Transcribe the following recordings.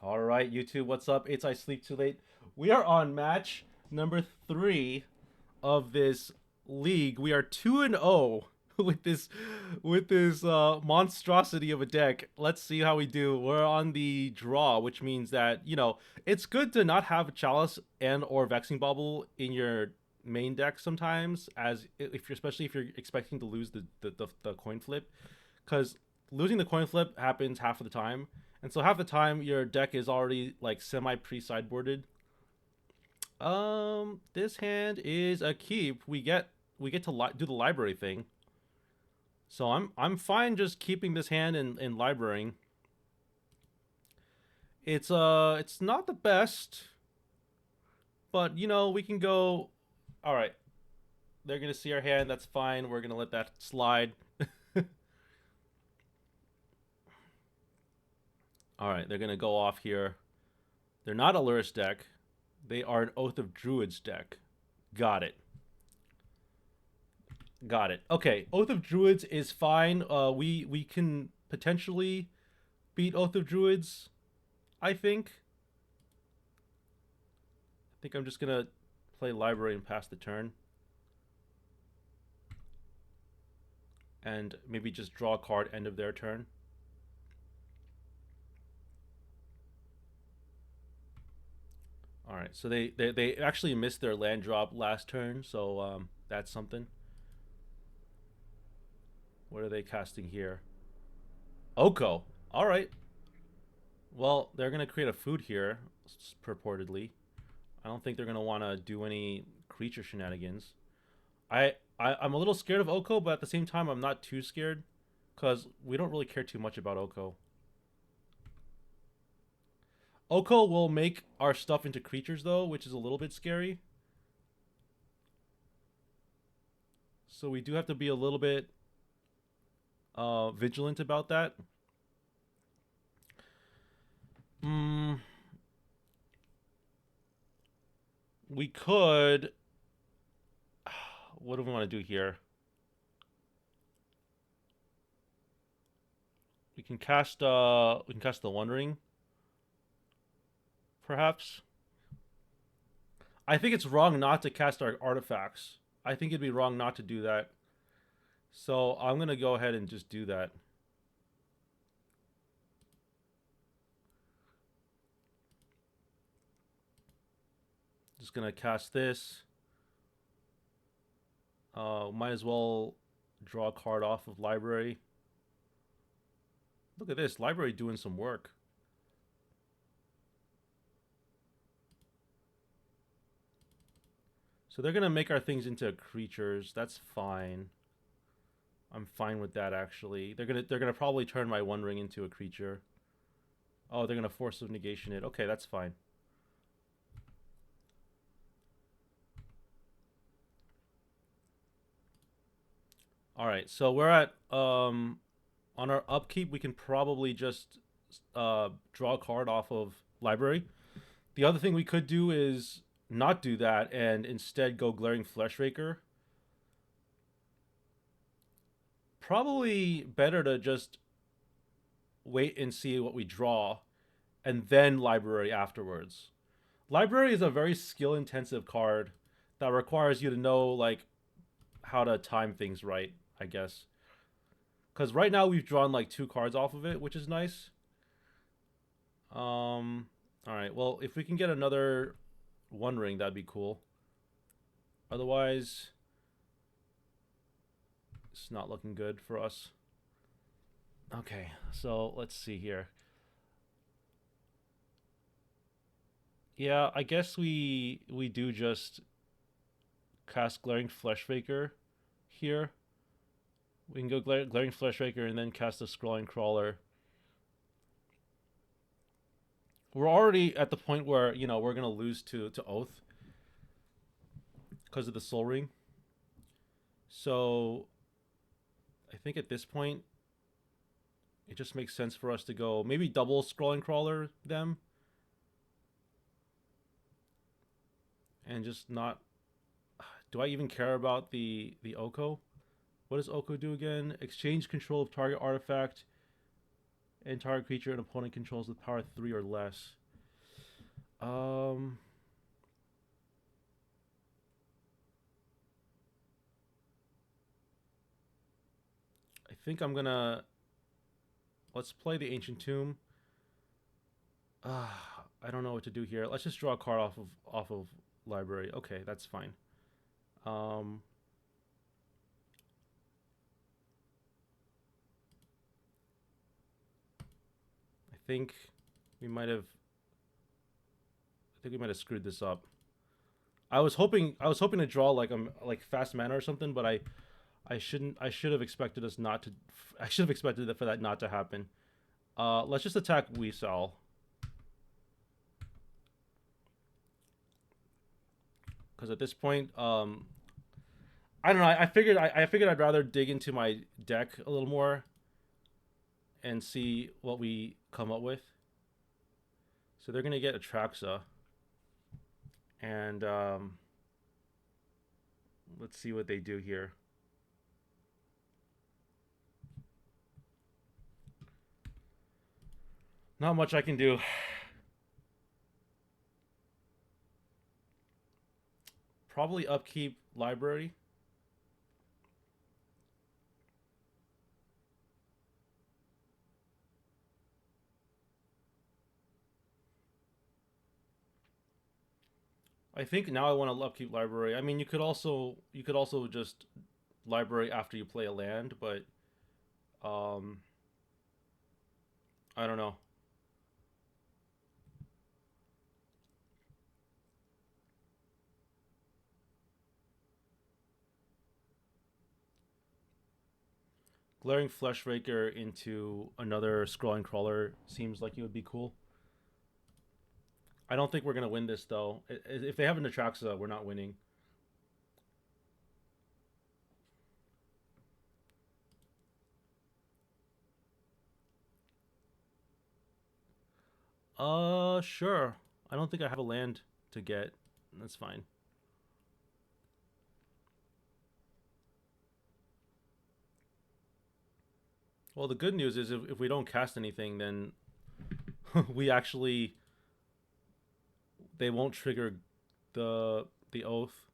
All right, YouTube, what's up? It's I Sleep Too Late. We are on match number 3 of this league. We are 2-0 with this monstrosity of a deck. Let's see how we do. We're on the draw, which means that, it's good to not have Chalice and or Vexing Bubble in your main deck sometimes, as if you're especially if you're expecting to lose the coin flip, because losing the coin flip happens half of the time, and so half the time your deck is already like semi pre sideboarded. This hand is a keep. We get to do the library thing, so I'm fine just keeping this hand in librarying. It's not the best, but we can go. All right, they're gonna see our hand. That's fine. We're gonna let that slide. All right, they're gonna go off here. They're not a Luris deck. They are an Oath of Druids deck. Got it. Got it. Okay, Oath of Druids is fine. We can potentially beat Oath of Druids. I think. I think I'm just gonna play Library and pass the turn, and maybe just draw a card end of their turn. All right, so they actually missed their land drop last turn, so that's something. What are they casting here? Oko. All right. Well, they're gonna create a food here, purportedly. I don't think they're gonna want to do any creature shenanigans. I'm a little scared of Oko, but at the same time, I'm not too scared, because we don't really care too much about Oko. Oko will make our stuff into creatures, though, which is a little bit scary. So we do have to be a little bit vigilant about that. Mm, we could. What do we want to do here? We can cast the Wondering, perhaps. I think it's wrong not to cast our artifacts. I think it'd be wrong not to do that. So I'm gonna go ahead and just do that. Just gonna cast this. Might as well draw a card off of library. Look at this, library doing some work. So they're gonna make our things into creatures. That's fine. I'm fine with that, actually. They're gonna probably turn my One Ring into a creature. Oh, they're gonna Force of Negation it. Okay, that's fine. All right, so we're at on our upkeep. We can probably just draw a card off of library. The other thing we could do is not do that and instead go Glaring Fleshraker. Probably better to just wait and see what we draw and then library afterwards. Library is a very skill intensive card that requires you to know like how to time things right, I guess. Cuz right now we've drawn like 2 cards off of it, which is nice. All right. Well, if we can get another One Ring, that'd be cool. Otherwise, it's not looking good for us. Okay, so let's see here. Yeah, I guess we do just cast Glaring Fleshraker here. We can go Glaring Fleshraker and then cast a Scrolling Crawler. We're already at the point where we're gonna lose to Oath because of the Soul Ring. So I think at this point it just makes sense for us to go maybe double Scrolling Crawler them and just not. Do I even care about the Oko? What does Oko do again? Exchange control of target artifact Entire creature an opponent controls with power 3 or less. Um, I think I'm gonna let's play the Ancient Tomb. I don't know what to do here. Let's just draw a card off of library. Okay, that's fine. Um, I think we might have. I think we might have screwed this up. I was hoping to draw like fast mana or something, but I shouldn't. I should have expected us not to. I should have expected for that not to happen. Let's just attack Weasel. Because at this point, I don't know. I figured I'd rather dig into my deck a little more and see what we come up with. So they're gonna get Atraxa, and let's see what they do here. Not much I can do. Probably upkeep library. I think now I want to upkeep library. I mean, you could also just library after you play a land, but um, I don't know. Glaring Fleshraker into another scrolling crawler seems like it would be cool. I don't think we're gonna win this though. If they have an Atraxa, we're not winning. Sure. I don't think I have a land to get. That's fine. Well, the good news is if we don't cast anything, then we actually they won't trigger the oath.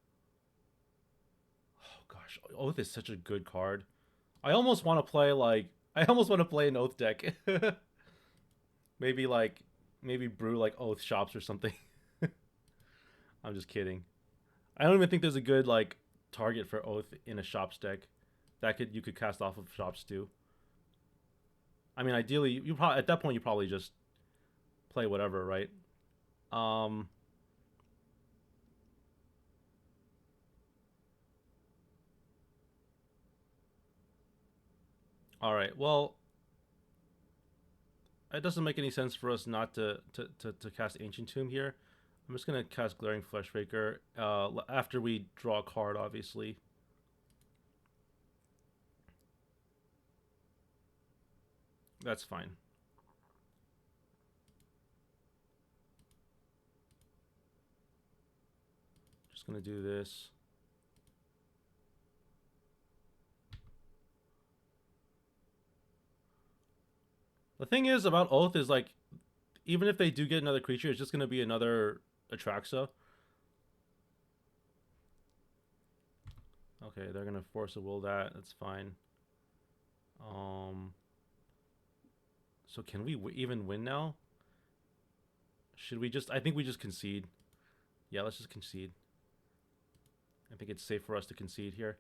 Oh gosh, oath is such a good card. I almost want to play like I almost want to play an oath deck. maybe like maybe brew like oath shops or something. I'm just kidding. I don't even think there's a good like target for oath in a shops deck that could you could cast off of shops too. I mean, ideally, you probably at that point you probably just play whatever, right? Um, all right. Well, it doesn't make any sense for us not to cast Ancient Tomb here. I'm just gonna cast Glaring Fleshraker after we draw a card, obviously. That's fine. Just gonna do this. The thing is about Oath is like, even if they do get another creature, it's just gonna be another Atraxa. Okay, they're gonna force a will that. That's fine. Um, so can we even win now? Should we just? I think we just concede. Yeah, let's just concede. I think it's safe for us to concede here.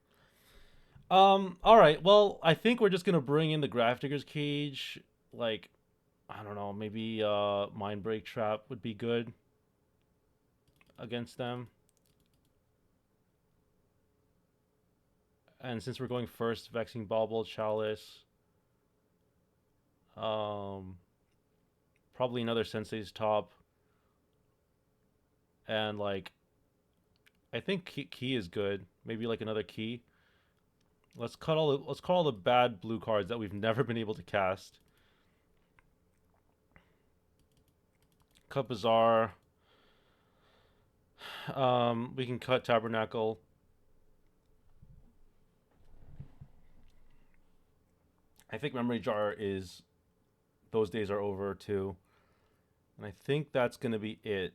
All right. Well, I think we're just gonna bring in the Grafdigger's Cage. Like, I don't know. Maybe Mind Break Trap would be good against them. And since we're going first, Vexing Bauble, Chalice. Um, probably another Sensei's Top, and like I think key is good. Maybe like another key. Let's cut all the bad blue cards that we've never been able to cast. Cut Bazaar. We can cut Tabernacle. I think Memory Jar is those days are over too. And I think that's gonna be it.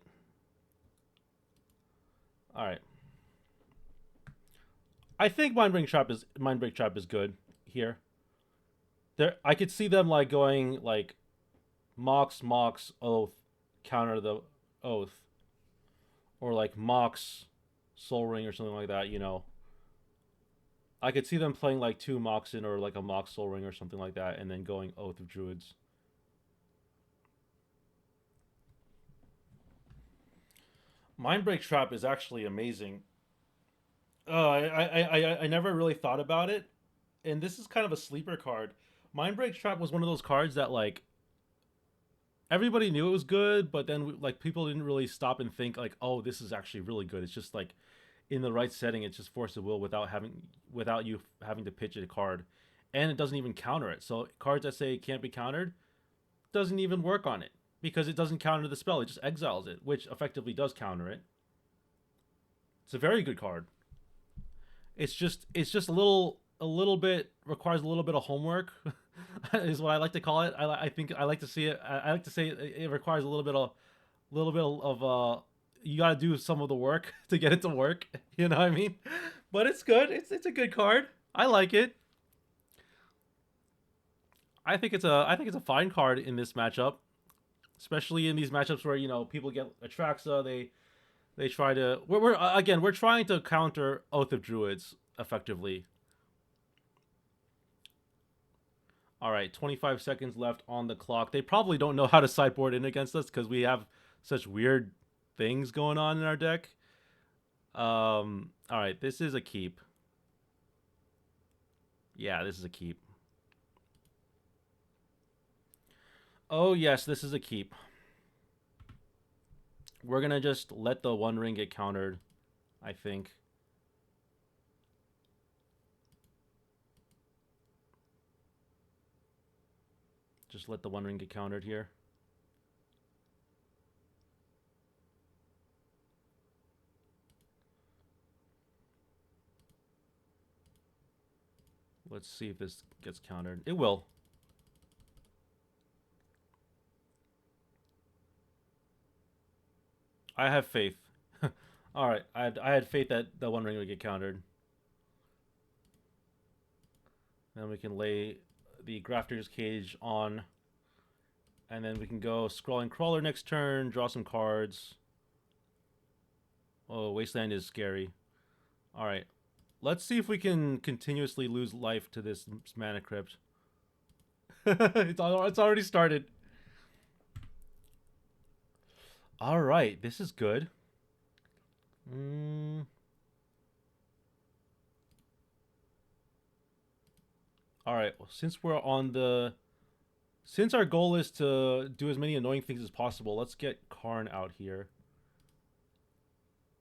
All right. I think Mind Break Trap is good here. There, I could see them like going like Mox Oath, counter the Oath, or like Mox Soul Ring or something like that. I could see them playing like two Moxen or like a Mox Soul Ring or something like that, and then going Oath of Druids. Mind Break Trap is actually amazing. I never really thought about it, and this is kind of a sleeper card. Mind Break Trap was one of those cards that like everybody knew it was good, but then like people didn't really stop and think like, oh, this is actually really good. It's just like in the right setting, it's just force of will without you having to pitch a card, and it doesn't even counter it. So cards that say it can't be countered doesn't even work on it because it doesn't counter the spell. It just exiles it, which effectively does counter it. It's a very good card. It's just a little bit requires a little bit of homework is what I like to call it. I think I like to see it. I like to say it requires a little bit of you got to do some of the work to get it to work. You know what I mean? But it's good. It's a good card. I like it. I think it's a fine card in this matchup, especially in these matchups where people get Atraxa. They try to we're again we're trying to counter Oath of Druids effectively. All right, 25 seconds left on the clock. They probably don't know how to sideboard in against us because we have such weird things going on in our deck. All right, this is a keep. Yeah, this is a keep. Oh yes, this is a keep. We're gonna just let the One Ring get countered, I think. Just let the One Ring get countered here. Let's see if this gets countered. It will. I have faith. All right, I had faith that the One Ring would get countered. Then we can lay the Grafter's Cage on, and then we can go Scrawling Crawler next turn, draw some cards. Oh, Wasteland is scary. All right, let's see if we can continuously lose life to this Mana Crypt. It's already started. All right, this is good. Mm. All right, well, since our goal is to do as many annoying things as possible, let's get Karn out here,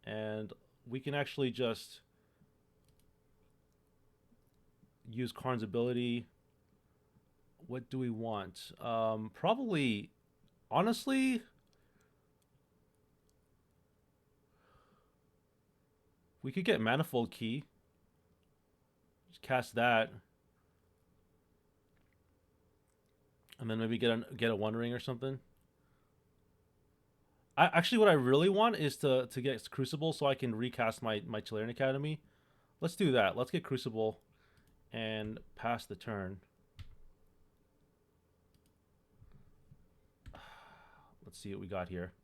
and we can actually just use Karn's ability. What do we want? Probably, honestly, we could get Manifold Key. Just cast that, and then maybe get a One Ring or something. Actually, what I really want is to get Crucible so I can recast my Tolarian Academy. Let's do that. Let's get Crucible and pass the turn. Let's see what we got here.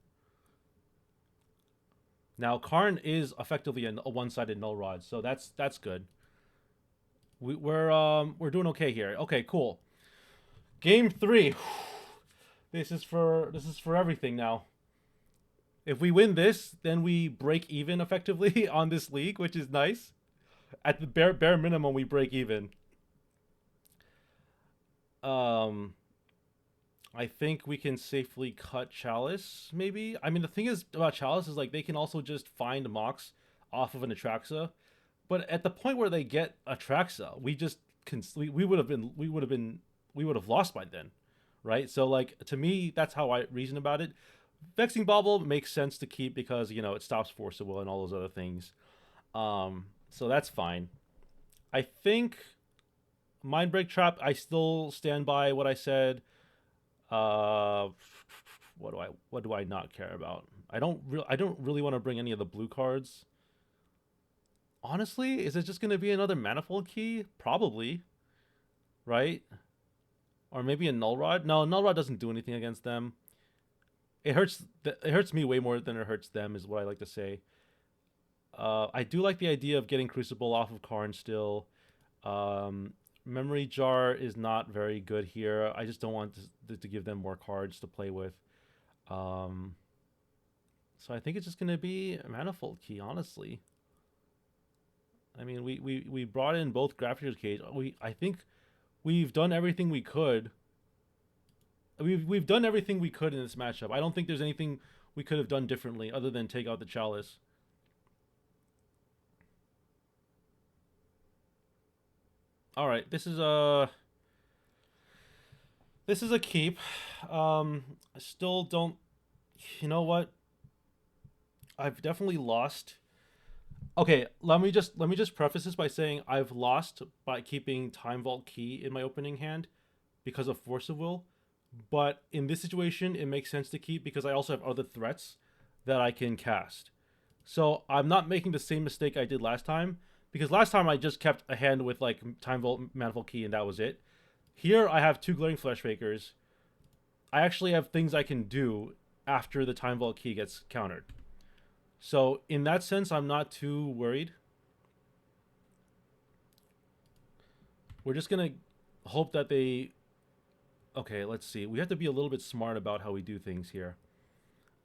Now Karn is effectively a one-sided null rod, so that's good. We're doing okay here. Okay, cool. Game 3. This is for everything now. If we win this, then we break even effectively on this league, which is nice. At the bare minimum, we break even. Um, I think we can safely cut Chalice, maybe. I mean, the thing is about Chalice is like they can also just find Mox off of an Atraxa, but at the point where they get Atraxa, we just we would have lost by then, right? So like to me, that's how I reason about it. Vexing Bauble makes sense to keep because it stops Force of Will and all those other things. So that's fine. I think Mindbreak Trap. I still stand by what I said. Uh, what do I not care about? I don't really want to bring any of the blue cards. Honestly, is it just going to be another manifold key? Probably, right? Or maybe a null rod? No, null rod doesn't do anything against them. It hurts me way more than it hurts them, is what I like to say. I do like the idea of getting Crucible off of Karn still. Um, Memory Jar is not very good here. I just don't want to give them more cards to play with. Um, so I think it's just going to be a Manifold Key, honestly. I mean, we brought in both Graffiter's Cage. I think we've done everything we could. We've done everything we could in this matchup. I don't think there's anything we could have done differently other than take out the Chalice. All right, this is a keep. I still don't. You know what? I've definitely lost. Okay, let me just preface this by saying I've lost by keeping Time Vault Key in my opening hand because of Force of Will. But in this situation, it makes sense to keep because I also have other threats that I can cast. So I'm not making the same mistake I did last time because last time I just kept a hand with like Time Vault Manifold Key and that was it. Here I have two Glaring Flesh Fakers. I actually have things I can do after the Time Vault Key gets countered. So in that sense, I'm not too worried. We're just gonna hope that they. Okay, let's see. We have to be a little bit smart about how we do things here.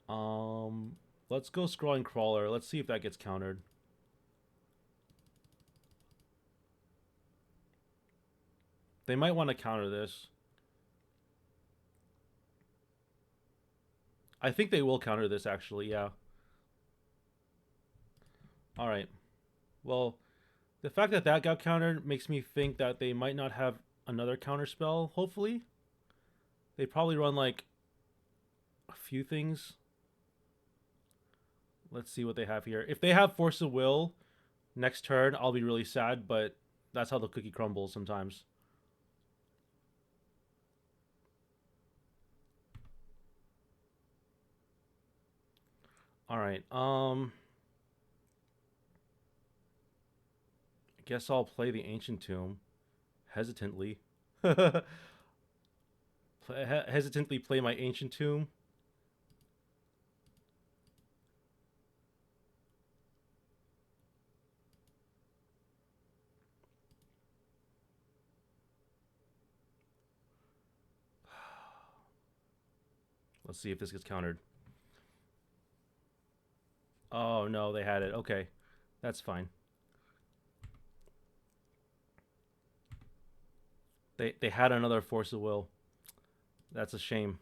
Um, let's go Scrawling Crawler. Let's see if that gets countered. They might want to counter this. I think they will counter this actually. Yeah. All right. Well, the fact that that got countered makes me think that they might not have another counter spell. Hopefully, they probably run like a few things. Let's see what they have here. If they have Force of Will next turn, I'll be really sad, but that's how the cookie crumbles sometimes. All right. I guess I'll play the Ancient Tomb hesitantly. Hesitantly play my Ancient Tomb. Let's see if this gets countered. Oh no, they had it. Okay, that's fine. They had another Force of Will. That's a shame.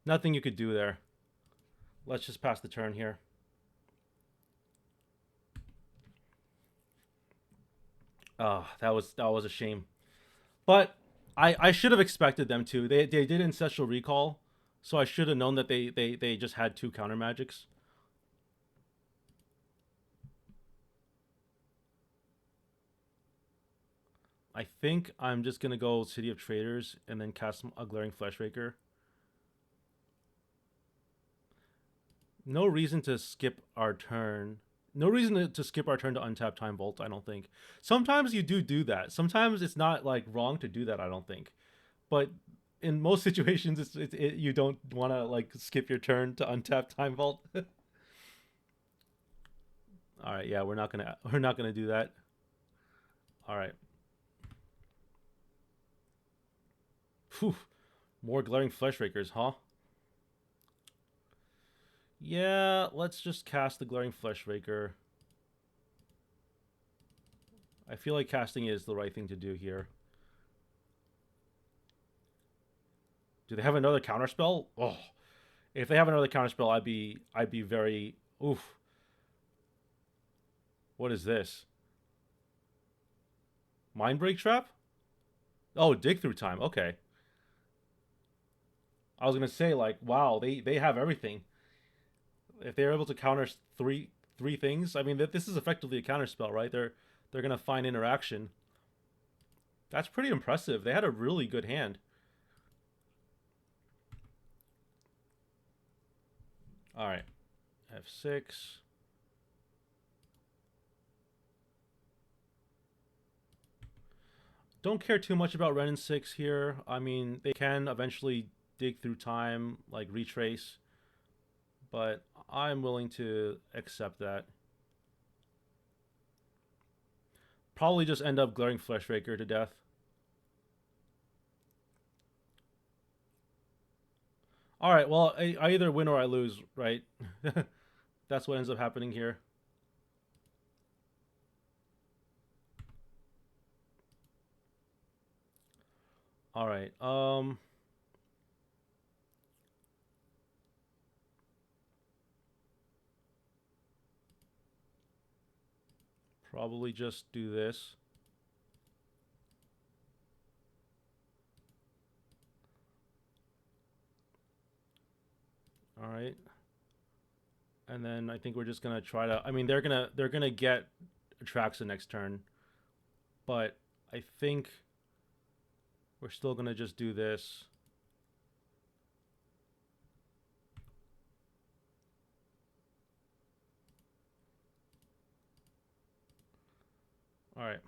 Nothing you could do there. Let's just pass the turn here. Oh, that was a shame. But I should have expected them to. They did Ancestral Recall, so I should have known that they just had two counter magics. I think I'm just gonna go City of Traders and then cast a Glaring Fleshraker. No reason to skip our turn. No reason to skip our turn to untap Time Vault. I don't think. Sometimes you do that. Sometimes it's not like wrong to do that. I don't think. But in most situations, you don't want to like skip your turn to untap Time Vault. All right, yeah, we're not gonna do that. All right. Phew. More Glaring Fleshrakers, huh? Yeah, let's just cast the Glaring Fleshraker. I feel like casting is the right thing to do here. Do they have another counterspell? Oh, if they have another counterspell, I'd be very oof. What is this? Mindbreak Trap? Oh, Dig Through Time. Okay. I was gonna say like, wow, they have everything. If they're able to counter three things, I mean, this is effectively a counterspell, right? They're gonna find interaction. That's pretty impressive. They had a really good hand. All right, f6. Don't care too much about Ren and 6 here. I mean, they can eventually dig through time, like retrace, but I'm willing to accept that. Probably just end up glaring Fleshraker to death. All right, well, I either win or I lose, right? That's what ends up happening here. All right. Probably just do this. All right. And then I think we're just gonna try to. I mean, they're gonna get Atraxa next turn, but I think we're still gonna just do this. All right.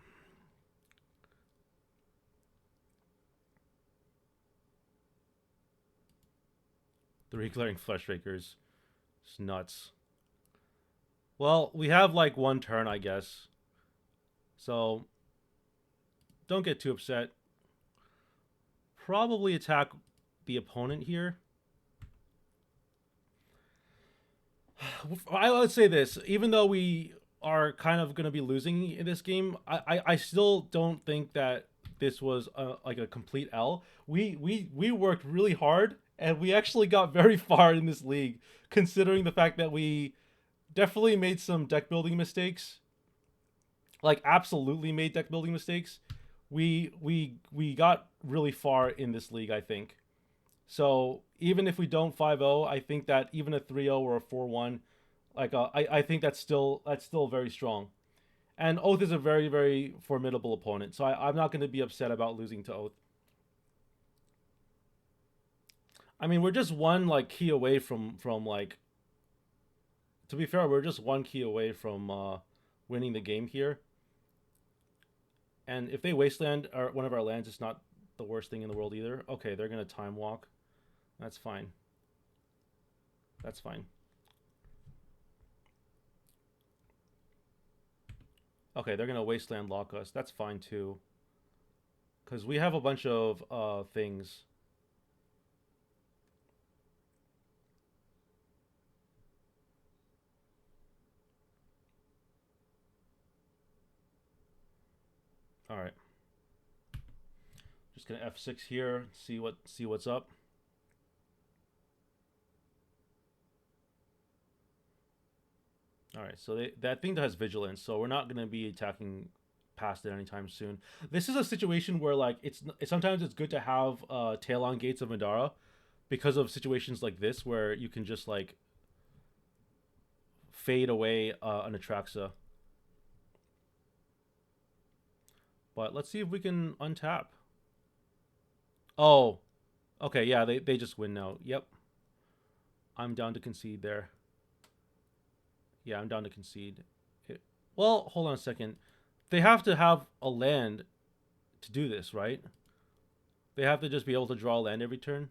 Three glaring Fleshrakers. It's nuts. Well, we have like one turn, I guess. So don't get too upset. Probably attack the opponent here. I would say this, even though we are kind of going to be losing in this game, I still don't think that this was like a complete L. We worked really hard and we actually got very far in this league, considering the fact that we definitely made some deck building mistakes. Like absolutely made deck building mistakes. We got really far in this league, I think. So even if we don't 5-0, I think that even a 3-0 or a 4-1, like I think that's still very strong. And Oath is a very formidable opponent, so I'm not going to be upset about losing to Oath. I mean, we're just one like key away from like. To be fair, we're just one key away from winning the game here. And if they wasteland one of our lands, it's not the worst thing in the world either. Okay, they're gonna time walk. That's fine. That's fine. Okay, they're gonna wasteland lock us. That's fine too, because we have a bunch of things. All right, just gonna F6 here. See what's up. All right, so that thing that has vigilance, so we're not gonna be attacking past it anytime soon. This is a situation where like sometimes it's good to have tail on gates of Madara because of situations like this where you can just like fade away an Atraxa. But let's see if we can untap. Oh, okay, yeah, they just win now. Yep, I'm down to concede there. Yeah, I'm down to concede. Well, hold on a second. They have to have a land to do this, right? They have to just be able to draw land every turn.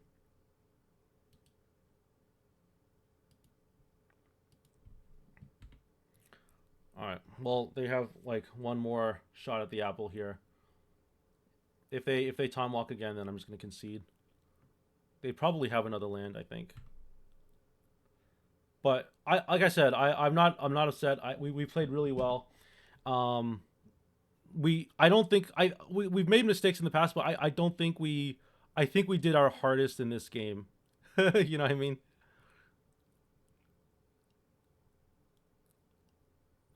All right. Well, they have like one more shot at the apple here. If they time walk again, then I'm just gonna concede. They probably have another land, I think. But I like I said, I'm not upset. We played really well. Um, we I don't think we've made mistakes in the past, but I don't think I think we did our hardest in this game. You know what I mean?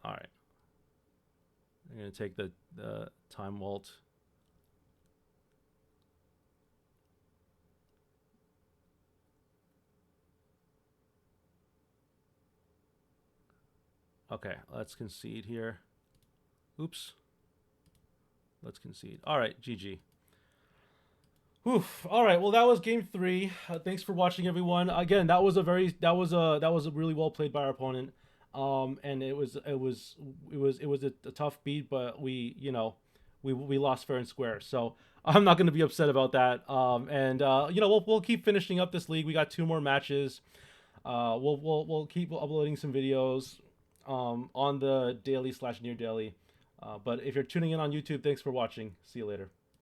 All right, I'm gonna take the time vault. Okay, let's concede here. Oops. Let's concede. All right, GG. Oof. All right. Well, that was game three. Thanks for watching, everyone. Again, that was a really well played by our opponent. And it was a tough beat, but we lost fair and square. So I'm not going to be upset about that. And we'll keep finishing up this league. We got two more matches. We'll keep uploading some videos on the daily/near daily. But if you're tuning in on YouTube, thanks for watching. See you later.